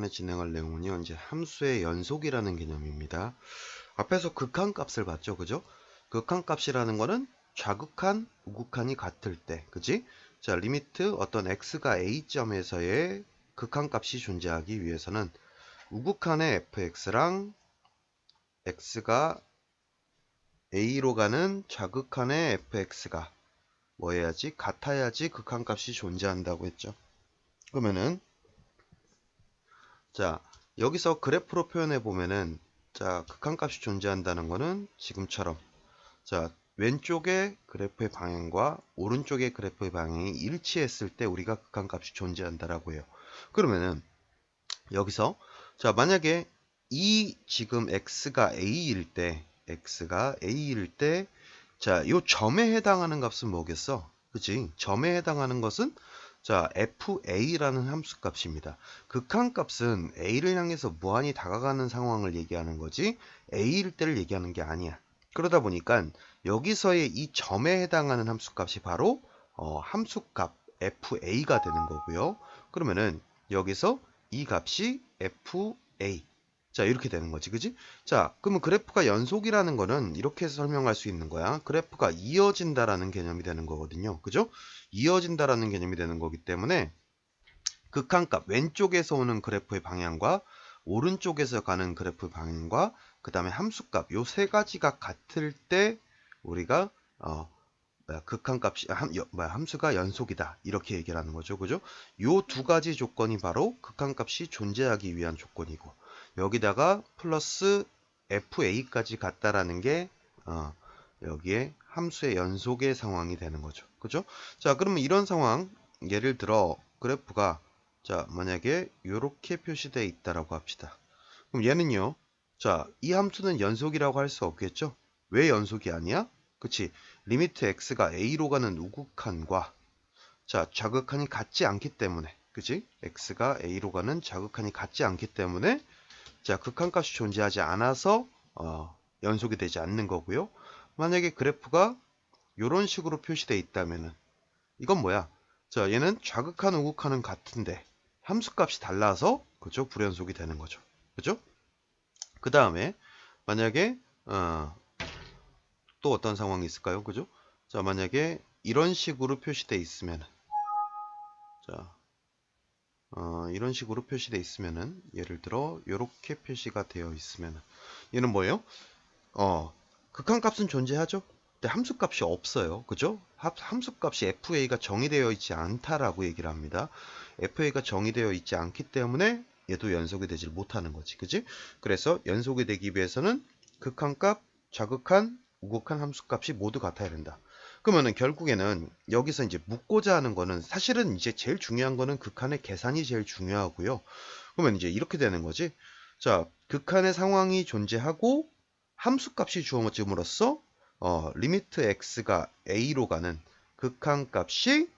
진행할 내용은요, 이제 함수의 연속이라는 개념입니다. 앞에서 극한값을 봤죠, 그죠? 극한값이라는 거는 좌극한, 우극한이 같을 때, 그지? 자, 리미트 어떤 x가 a점에서의 극한값이 존재하기 위해서는 우극한의 fx랑 x가 a로 가는 좌극한의 fx가 뭐 해야지? 같아야지 극한값이 존재한다고 했죠. 그러면은 자, 여기서 그래프로 표현해 보면은 자, 극한값이 존재한다는 거는 지금처럼 자, 왼쪽의 그래프의 방향과 오른쪽의 그래프의 방향이 일치했을 때 우리가 극한값이 존재한다라고 해요. 그러면은 여기서 자, 만약에 이 지금 x가 a일 때 자, 요 점에 해당하는 값은 뭐겠어? 그치? 점에 해당하는 것은 자, fa라는 함수값입니다. 극한값은 a를 향해서 무한히 다가가는 상황을 얘기하는 거지 a일 때를 얘기하는 게 아니야. 그러다 보니까 여기서의 이 점에 해당하는 함수값이 바로 함수값 fa가 되는 거고요. 그러면은 여기서 이 값이 fa. 자, 이렇게 되는 거지, 그지? 자, 그러면 그래프가 연속이라는 거는 이렇게 설명할 수 있는 거야. 그래프가 이어진다라는 개념이 되는 거거든요. 그죠? 이어진다라는 개념이 되는 거기 때문에 극한값, 왼쪽에서 오는 그래프의 방향과 오른쪽에서 가는 그래프의 방향과 그 다음에 함수값, 요 세 가지가 같을 때 우리가 극한값이 함수가 연속이다 이렇게 얘기를 하는 거죠. 그죠? 요 두 가지 조건이 바로 극한값이 존재하기 위한 조건이고 여기다가 플러스 fa까지 같다라는 게 여기에 함수의 연속의 상황이 되는 거죠. 그죠? 자, 그러면 이런 상황 예를 들어 그래프가 자, 만약에 이렇게 표시되어 있다라고 합시다. 그럼 얘는요. 자, 이 함수는 연속이라고 할 수 없겠죠? 왜 연속이 아니야? 그치? 리미트 x가 a로 가는 우극한과 자, 좌극한이 같지 않기 때문에 그치? x가 a로 가는 좌극한이 같지 않기 때문에 자, 극한값이 존재하지 않아서 연속이 되지 않는 거고요. 만약에 그래프가 이런 식으로 표시되어 있다면은 이건 뭐야? 자, 얘는 좌극한, 우극한은 같은데 함수값이 달라서 그죠? 불연속이 되는 거죠. 그죠? 그 다음에 만약에 또 어떤 상황이 있을까요? 그죠? 자, 만약에 이런 식으로 표시되어 있으면 자, 이런 식으로 표시되어 있으면은 예를 들어 이렇게 표시가 되어 있으면은 얘는 뭐예요? 극한값은 존재하죠. 근데 함수값이 없어요. 그죠? 함수값이 fa가 정의되어 있지 않다라고 얘기를 합니다. fa가 정의되어 있지 않기 때문에 얘도 연속이 되질 못하는 거지. 그지? 그래서 연속이 되기 위해서는 극한값, 좌극한, 우극한 함수값이 모두 같아야 된다. 그러면은 결국에는 여기서 이제 묻고자 하는 거는 사실은 이제 제일 중요한 거는 극한의 계산이 제일 중요하고요. 그러면 이제 이렇게 되는 거지. 자, 극한의 상황이 존재하고 함수값이 주어짐으로써 리미트 x가 a로 가는 극한값이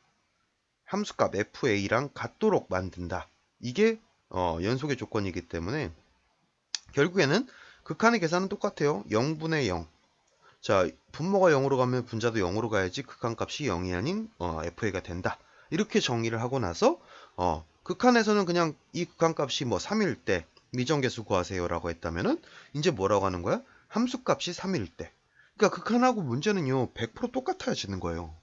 함수값 fa랑 같도록 만든다. 이게 연속의 조건이기 때문에 결국에는 극한의 계산은 똑같아요. 0분의 0. 자, 분모가 0으로 가면 분자도 0으로 가야지 극한값이 0이 아닌 fa가 된다. 이렇게 정의를 하고 나서 극한에서는 그냥 이 극한값이 뭐 3일 때 미정계수 구하세요라고 했다면은 이제 뭐라고 하는 거야? 함수값이 3일 때. 그러니까 극한하고 문제는요 100% 똑같아지는 거예요.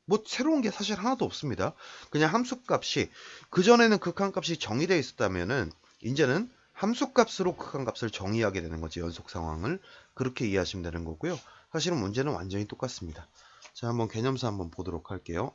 뭐 새로운 게 사실 하나도 없습니다. 그냥 함수값이 그전에는 극한값이 정의되어 있었다면은 이제는 함수값으로 극한값을 정의하게 되는 거지 연속 상황을 그렇게 이해하시면 되는 거고요. 사실은 문제는 완전히 똑같습니다. 자, 한번 개념사 한번 보도록 할게요.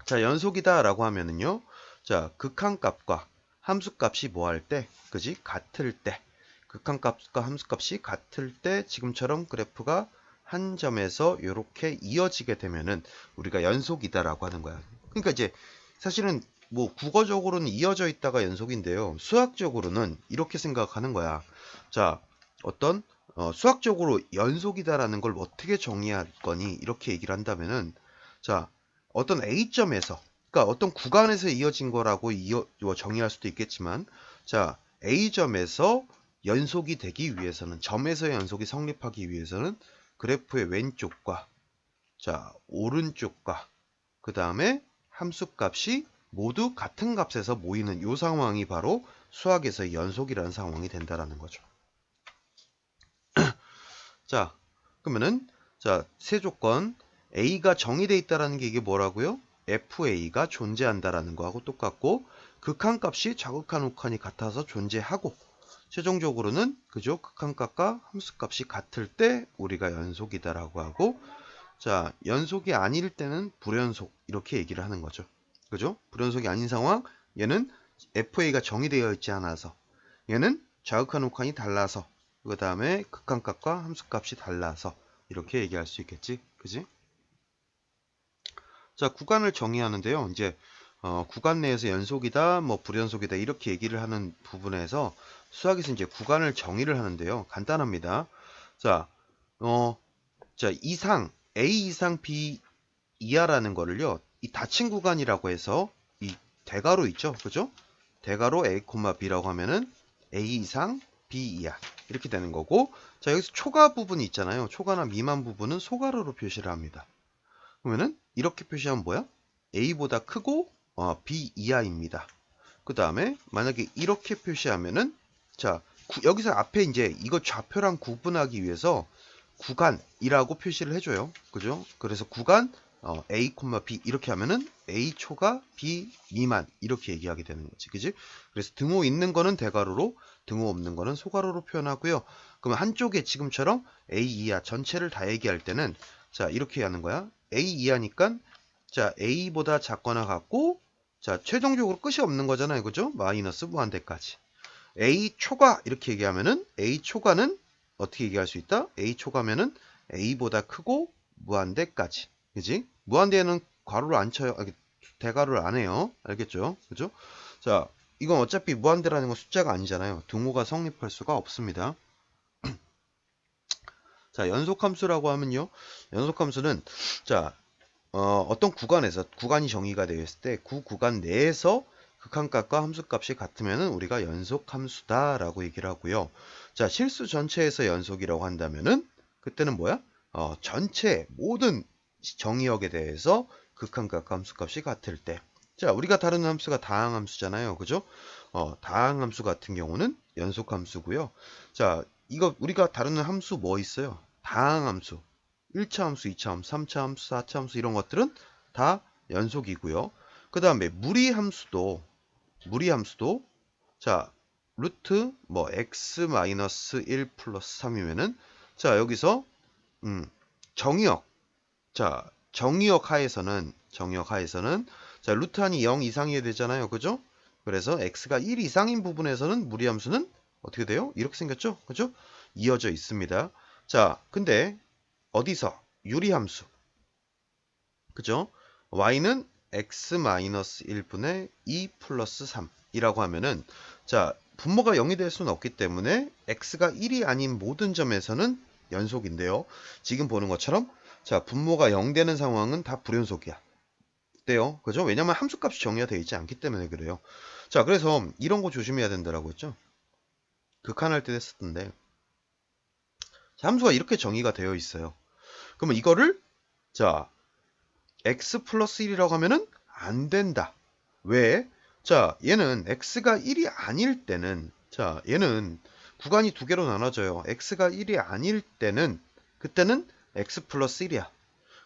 자, 연속이다 라고 하면은요. 자, 극한값과 함수값이 뭐 할 때, 그지? 같을 때. 극한값과 함수값이 같을 때 지금처럼 그래프가 한 점에서 이렇게 이어지게 되면은 우리가 연속이다라고 하는 거야. 그러니까 이제 사실은 뭐 국어적으로는 이어져 있다가 연속인데요. 수학적으로는 이렇게 생각하는 거야. 자, 어떤 수학적으로 연속이다라는 걸 어떻게 정의할 거니? 이렇게 얘기를 한다면은 자, 어떤 A점에서 그러니까 어떤 구간에서 이어진 거라고 정의할 수도 있겠지만 자, A점에서 연속이 되기 위해서는 점에서 연속이 성립하기 위해서는 그래프의 왼쪽과 자, 오른쪽과 그 다음에 함수값이 모두 같은 값에서 모이는 이 상황이 바로 수학에서의 연속이라는 상황이 된다라는 거죠. 자, 그러면은 자, 세 조건 A가 정의되어 있다라는 게 이게 뭐라고요? FA가 존재한다라는 거하고 똑같고 극한값이 좌극한 우칸이 같아서 존재하고 최종적으로는 그죠? 극한값과 함수값이 같을 때 우리가 연속이다라고 하고 자, 연속이 아닐 때는 불연속 이렇게 얘기를 하는 거죠. 그죠? 불연속이 아닌 상황 얘는 FA가 정의되어 있지 않아서 얘는 좌극한 우칸이 달라서 그 다음에 극한값과 함수값이 달라서 이렇게 얘기할 수 있겠지. 그지? 자, 구간을 정의하는데요. 이제 구간 내에서 연속이다, 뭐 불연속이다 이렇게 얘기를 하는 부분에서 수학에서 이제 구간을 정의를 하는데요. 간단합니다. 자, 자 이상 A 이상 B 이하라는 거를요. 이 닫힌 구간이라고 해서 이 대괄호 있죠, 그죠? 대괄호 A, B라고 하면은 A 이상 B 이하 이렇게 되는 거고, 자 여기서 초과 부분이 있잖아요. 초과나 미만 부분은 소괄호로 표시를 합니다. 그러면은 이렇게 표시하면 뭐야? A보다 크고 B 이하입니다. 그 다음에 만약에 이렇게 표시하면은 자 여기서 앞에 이제 이거 좌표랑 구분하기 위해서 구간이라고 표시를 해줘요. 그죠? 그래서 구간 A, B 이렇게 하면은 A 초과 B 미만 이렇게 얘기하게 되는 거지. 그지? 그래서 등호 있는 거는 대괄호로 등호 없는 거는 소괄호로 표현하고요. 그러면 한쪽에 지금처럼 A 이하 전체를 다 얘기할 때는 자 이렇게 하는 거야. A 이하니까 자 A보다 작거나 같고 자 최종적으로 끝이 없는 거잖아요. 그죠? 마이너스 무한대까지. A 초과 이렇게 얘기하면은 A 초과는 어떻게 얘기할 수 있다? A 초과면은 A보다 크고 무한대까지. 그지? 무한대에는 괄호를 안 쳐요. 대괄호를 안 해요. 알겠죠? 그죠? 자, 이건 어차피 무한대라는 건 숫자가 아니잖아요. 등호가 성립할 수가 없습니다. 자, 연속함수라고 하면요. 연속함수는 자, 어떤 구간에서 구간이 정의가 되어 있을 때 그 구간 내에서 극한값과 함수값이 같으면 우리가 연속함수다라고 얘기를 하고요. 자, 실수 전체에서 연속이라고 한다면은 그때는 뭐야? 전체 모든 정의역에 대해서 극한값과 함수값이 같을 때. 자, 우리가 다루는 함수가 다항함수잖아요. 그죠? 다항함수 같은 경우는 연속함수고요. 자, 이거 우리가 다루는 함수 뭐 있어요? 다항함수. 1차 함수, 2차 함수, 3차 함수, 4차 함수 이런 것들은 다 연속이고요. 그 다음에 무리함수도 자 루트 뭐 x-1 플러스 3이면은 자 여기서 정의역 자 정의역 하에서는 자 루트 한이 0 이상이어야 되잖아요. 그죠? 그래서 x가 1 이상인 부분에서는 무리함수는 어떻게 돼요? 이렇게 생겼죠? 그죠? 이어져 있습니다. 자 근데 어디서? 유리함수. 그죠? y는 x-1분의 2 플러스 3이라고 하면은 자 분모가 0이 될 수는 없기 때문에 x가 1이 아닌 모든 점에서는 연속인데요. 지금 보는 것처럼 자 분모가 0 되는 상황은 다 불연속이야. 돼요. 그죠? 왜냐면 함수값이 정의가 되어 있지 않기 때문에 그래요. 자 그래서 이런 거 조심해야 된다라고 했죠. 극한할 때 했었던데 함수가 이렇게 정의가 되어 있어요. 그러면 이거를 자 x 플러스 1이라고 하면은 안 된다. 왜? 자, 얘는 x가 1이 아닐 때는 자, 얘는 구간이 두 개로 나눠져요. x가 1이 아닐 때는 그때는 x 플러스 1이야.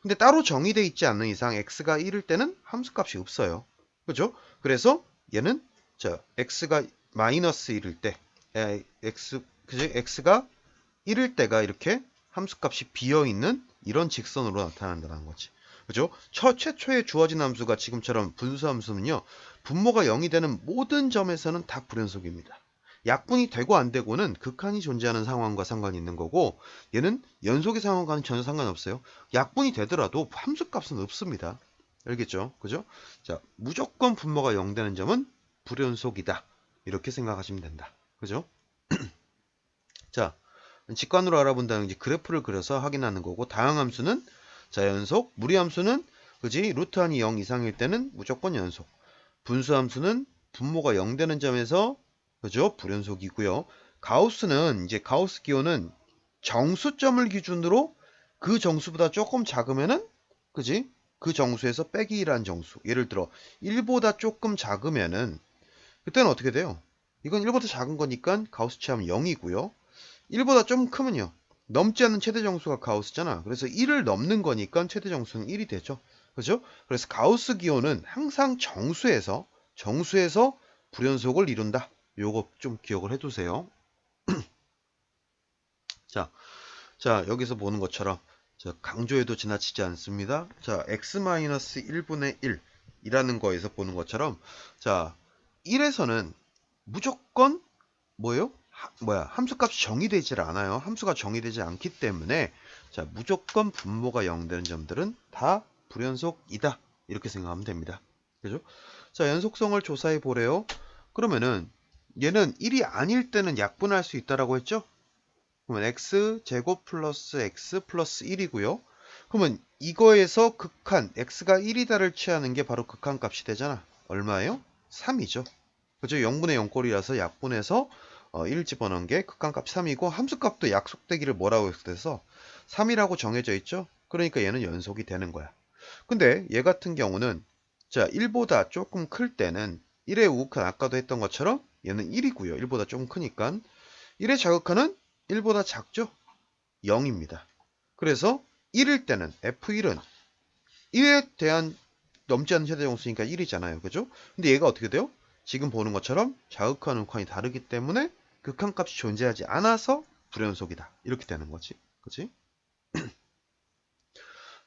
근데 따로 정의되어 있지 않는 이상 x가 1일 때는 함수값이 없어요. 그죠? 그래서 얘는 자, x가 마이너스 1일 때 x가 1일 때가 이렇게 함수값이 비어있는 이런 직선으로 나타난다는 거지. 그죠? 최초에 주어진 함수가 지금처럼 분수함수는요. 분모가 0이 되는 모든 점에서는 다 불연속입니다. 약분이 되고 안 되고는 극한이 존재하는 상황과 상관이 있는 거고 얘는 연속의 상황과는 전혀 상관없어요. 약분이 되더라도 함수값은 없습니다. 알겠죠? 그죠? 자, 무조건 분모가 0 되는 점은 불연속이다. 이렇게 생각하시면 된다. 그죠? 자, 직관으로 알아본다는 게 그래프를 그려서 확인하는 거고 다항함수는 자연속, 무리함수는 그지 루트 한이 0 이상일 때는 무조건 연속. 분수함수는 분모가 0 되는 점에서 그죠 불연속이고요. 가우스는 이제 가우스 기호는 정수점을 기준으로 그 정수보다 조금 작으면은 그지 그 정수에서 빼기 1한 정수. 예를 들어 1보다 조금 작으면은 그때는 어떻게 돼요? 이건 1보다 작은 거니까 가우스 취하면 0이고요. 1보다 좀 크면요. 넘지 않는 최대 정수가 가우스잖아. 그래서 1을 넘는 거니까 최대 정수는 1이 되죠. 그죠? 그래서 가우스 기호는 항상 정수에서 불연속을 이룬다. 요거 좀 기억을 해두세요. 자, 여기서 보는 것처럼 강조해도 지나치지 않습니다. 자, x-1분의 1 이라는 거에서 보는 것처럼 자, 1에서는 무조건 뭐예요? 함수값이 정의되질 않아요. 함수가 정의되지 않기 때문에 자, 무조건 분모가 0 되는 점들은 다 불연속이다. 이렇게 생각하면 됩니다. 그죠? 자, 연속성을 조사해 보래요. 그러면은 얘는 1이 아닐 때는 약분할 수 있다라고 했죠? 그러면 x제곱 플러스 x 플러스 1이고요. 그러면 이거에서 극한 x가 1이다를 취하는 게 바로 극한 값이 되잖아. 얼마예요? 3이죠. 그죠? 0분의 0꼴이라서 약분해서 1 집어넣은 게 극한값 3이고 함수값도 약속되기를 뭐라고 해서 3이라고 정해져 있죠? 그러니까 얘는 연속이 되는 거야. 근데 얘 같은 경우는 자 1보다 조금 클 때는 1의 우극한 아까도 했던 것처럼 얘는 1이고요. 1보다 조금 크니까 1의 자극한은 1보다 작죠? 0입니다. 그래서 1일 때는 F1은 1에 대한 넘지 않는 최대 정수니까 1이잖아요. 그죠? 근데 얘가 어떻게 돼요? 지금 보는 것처럼 자극한 음칸이 다르기 때문에 극한값이 존재하지 않아서 불연속이다. 이렇게 되는 거지. 그치?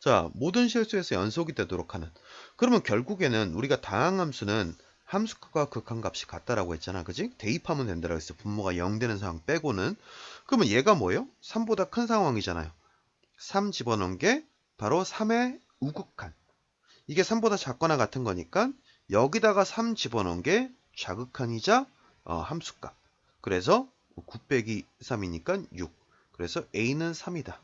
자, 모든 실수에서 연속이 되도록 하는. 그러면 결국에는 우리가 다항함수는 함수값과 극한값이 같다라고 했잖아. 그지? 대입하면 된다라고 했어. 분모가 0 되는 상황 빼고는. 그러면 얘가 뭐예요? 3보다 큰 상황이잖아요. 3 집어넣은 게 바로 3의 우극한. 이게 3보다 작거나 같은 거니까 여기다가 3 집어넣은 게 자극한이자 함수값. 그래서 9 빼기 3이니까 6. 그래서 A는 3이다.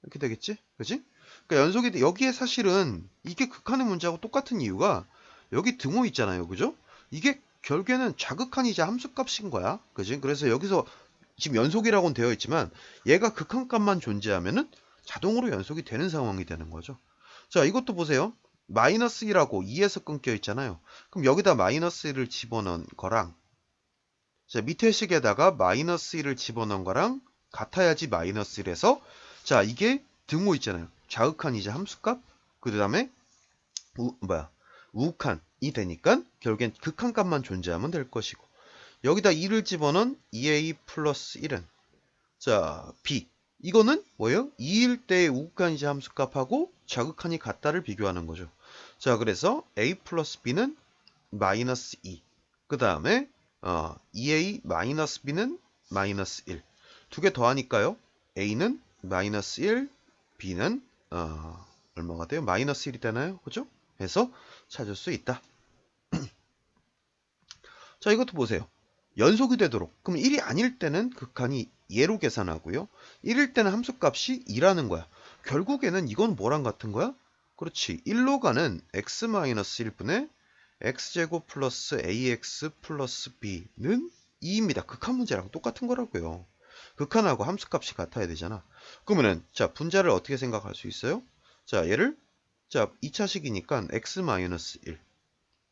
이렇게 되겠지? 그지? 그러니까 연속이 여기에 사실은 이게 극한의 문제하고 똑같은 이유가 여기 등호 있잖아요. 그죠? 이게 결국에는 자극한이자 함수값인 거야. 그지? 그래서 여기서 지금 연속이라고는 되어 있지만 얘가 극한값만 존재하면은 자동으로 연속이 되는 상황이 되는 거죠. 자, 이것도 보세요. 마이너스 1하고 2에서 끊겨 있잖아요. 그럼 여기다 마이너스 1을 집어넣은 거랑 자, 밑에 식에다가 마이너스 1을 집어넣은 거랑 같아야지 마이너스 1에서 자, 이게 등호 있잖아요. 자극한이자 함수값 그 다음에 우극한이 되니까 결국엔 극한값만 존재하면 될 것이고 여기다 2를 집어넣은 2a 플러스 1은 자, b 이거는 뭐예요? 2일 때의 우극한이자 함수값하고 자극한이 같다를 비교하는 거죠. 자, 그래서 a 플러스 b는 마이너스 2. 그 다음에 2a 마이너스 b는 마이너스 1. 두 개 더하니까요. a는 마이너스 1, b는 얼마가 돼요? 마이너스 1이 되나요? 그죠? 해서 찾을 수 있다. 자, 이것도 보세요. 연속이 되도록. 그럼 1이 아닐 때는 극한이 예로 계산하고요. 1일 때는 함수값이 2라는 거야. 결국에는 이건 뭐랑 같은 거야? 그렇지. 1로 가는 x-1분의 x제곱 플러스 ax 플러스 b는 2입니다. 극한 문제랑 똑같은 거라고요. 극한하고 함수값이 같아야 되잖아. 그러면은 자, 분자를 어떻게 생각할 수 있어요? 자, 얘를 자, 2차식이니까 x-1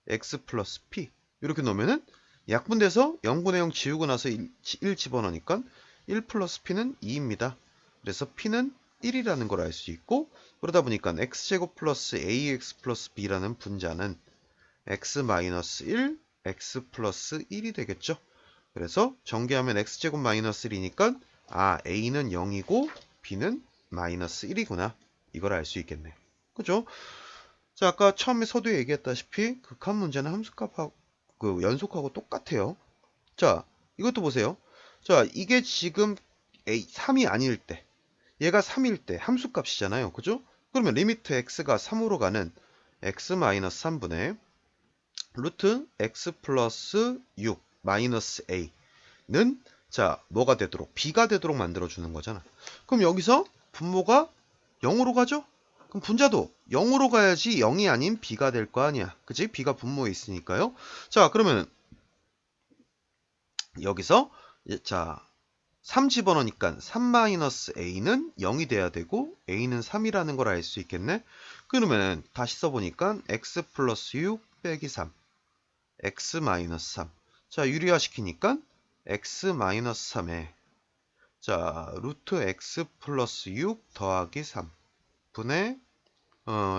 x 플러스 p 이렇게 놓으면은 약분돼서 0분의 0 지우고 나서 1 집어넣으니까 1 플러스 p는 2입니다. 그래서 p는 1이라는 걸 알 수 있고 그러다 보니까 x제곱 플러스 ax 플러스 b라는 분자는 x-1, x 플러스 1이 되겠죠. 그래서 전개하면 x제곱 마이너스 1이니까 a는 0이고 b는 마이너스 1이구나. 이걸 알 수 있겠네. 그죠? 자, 아까 처음에 서두에 얘기했다시피 극한 문제는 함수값하고 그 연속하고 똑같아요. 자, 이것도 보세요. 자, 이게 지금 3이 아닐 때 얘가 3일 때 함수값이잖아요. 그죠? 그러면 리미트 x가 3으로 가는 x-3분의 루트 x 플러스 6 마이너스 a는 자, 뭐가 되도록 b가 되도록 만들어주는 거잖아. 그럼 여기서 분모가 0으로 가죠? 그럼 분자도 0으로 가야지 0이 아닌 b가 될 거 아니야. 그치? b가 분모에 있으니까요. 자, 그러면 여기서 자, 3 집어넣으니까 3-a는 0이 돼야 되고 a는 3이라는 걸 알 수 있겠네. 그러면 다시 써보니까 x 플러스 6 빼기 3 x 마이너스 3. 자, 유리화 시키니까 x 마이너스 3에 자 루트 x 플러스 6 더하기 3 분의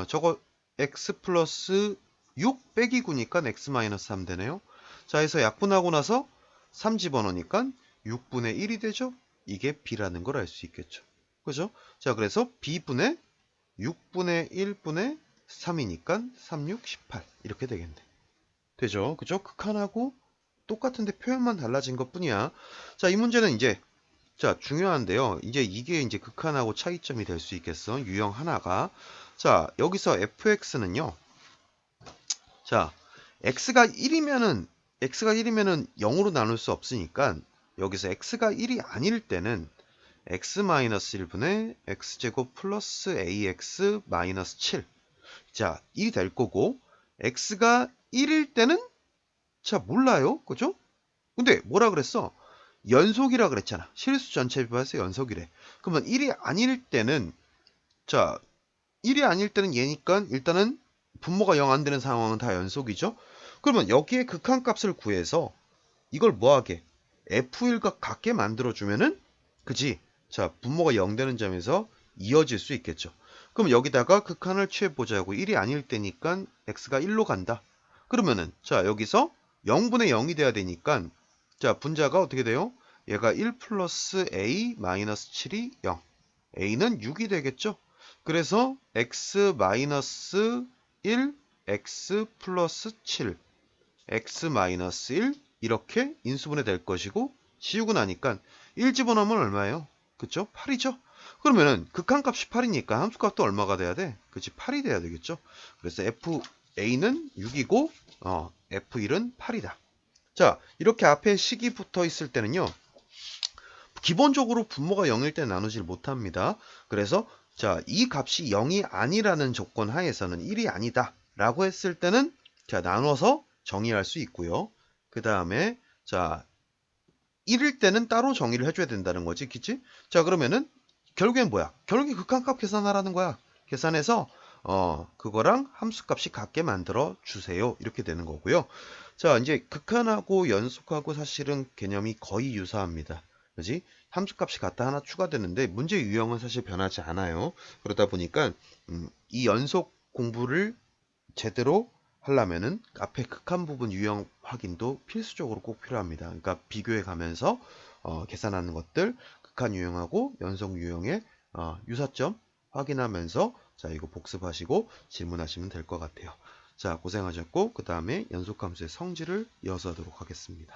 저거 x 플러스 6 빼기 9니까 x 마이너스 3 되네요. 자, 해서 약분하고 나서 3 집어넣으니까 6분의 1이 되죠. 이게 b라는 걸 알 수 있겠죠. 그죠? 자, 그래서 b분의 6분의 1분의 3이니까 3, 6, 18 이렇게 되겠네. 되죠? 그죠? 극한하고 똑같은데 표현만 달라진 것 뿐이야. 자, 이 문제는 이제 자, 중요한데요. 이게 이제 극한하고 차이점이 될 수 있겠어. 유형 하나가. 자, 여기서 fx는요. 자, x가 1이면은 0으로 나눌 수 없으니까 여기서 x가 1이 아닐 때는 x-1분의 x제곱 플러스 ax 마이너스 7. 자, 1이 될 거고 x가 1일 때는 자, 몰라요. 그죠? 근데 뭐라 그랬어? 연속이라 그랬잖아. 실수 전체 비반에서 연속이래. 그러면 1이 아닐 때는 자, 1이 아닐 때는 얘니까 일단은 분모가 0 안 되는 상황은 다 연속이죠. 그러면 여기에 극한값을 구해서 이걸 뭐하게 f1과 같게 만들어주면은 그지? 자, 분모가 0 되는 점에서 이어질 수 있겠죠. 그럼 여기다가 극한을 취해보자고. 1이 아닐 때니까 x가 1로 간다. 그러면은 자, 여기서 0분의 0이 돼야 되니까 자, 분자가 어떻게 돼요? 얘가 1 플러스 a 마이너스 7이 0. a는 6이 되겠죠? 그래서 x 마이너스 1, x 플러스 7, x 마이너스 1 이렇게 인수분해 될 것이고 지우고 나니까 1 집어넣으면 얼마예요? 그쵸? 8이죠? 그러면은 극한값이 8이니까 함수값도 얼마가 돼야 돼? 그치? 8이 돼야 되겠죠? 그래서 fa는 6이고 f1은 8이다. 자, 이렇게 앞에 식이 붙어 있을 때는요. 기본적으로 분모가 0일 때 나누질 못합니다. 그래서 자, 이 값이 0이 아니라는 조건 하에서는 1이 아니다 라고 했을 때는 자, 나눠서 정의할 수 있고요. 그 다음에 자, 1일 때는 따로 정의를 해줘야 된다는 거지, 그치? 자, 그러면은 결국엔 뭐야? 결국에 극한값 계산하라는 거야. 계산해서 그거랑 함수값이 같게 만들어 주세요. 이렇게 되는 거고요. 자, 이제 극한하고 연속하고 사실은 개념이 거의 유사합니다. 그지? 함수값이 같다 하나 추가되는데 문제 유형은 사실 변하지 않아요. 그러다 보니까 이 연속 공부를 제대로 하려면은 앞에 극한 부분 유형 확인도 필수적으로 꼭 필요합니다. 그러니까 비교해 가면서 계산하는 것들 극한 유형하고 연속 유형의 유사점 확인하면서 자, 이거 복습하시고 질문하시면 될 것 같아요. 자, 고생하셨고 그 다음에 연속함수의 성질을 이어서 하도록 하겠습니다.